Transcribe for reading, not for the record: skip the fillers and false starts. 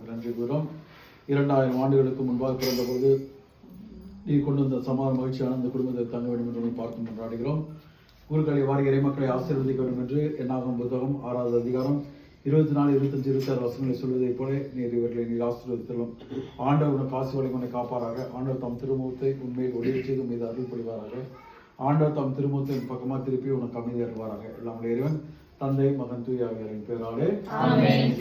நன்றி கூறும். 2000 ஆண்டுகளுக்கு முன்பாக பிறந்தபோது நீ கொண்டு வந்த சமாதான மகிழ்ச்சியான இந்த குடும்பத்தை தங்க வேண்டும் என்று பார்த்து கொண்டாடுகிறோம். ஊர்களை வாரி இறைமக்களை ஆசீர்வதிக்க வேண்டும் என்று என்னாகும் புத்தகம் 6வது அதிகாரம் 24, 25, 26 வசனங்களை சொல்வதைப் போல நீர் இவர்களை நீர் ஆசீர்வதித்தலும். ஆண்டவர் உனக்கு ஆசி வழங்கனை காப்பாராக. ஆண்டவர் தம் திருமுகத்தை உண்மையில் ஒளியச் செய்து மீது அருள் பொழிவாராக. ஆண்டவர் தம் திருமுகத்தை பக்கமாக திருப்பி உனக்கு அமைதி அருள்வாராக. எல்லாம் இறைவன் தந்தை மகன் தூய ஆவியாரின் பெயராலே ஆமென்.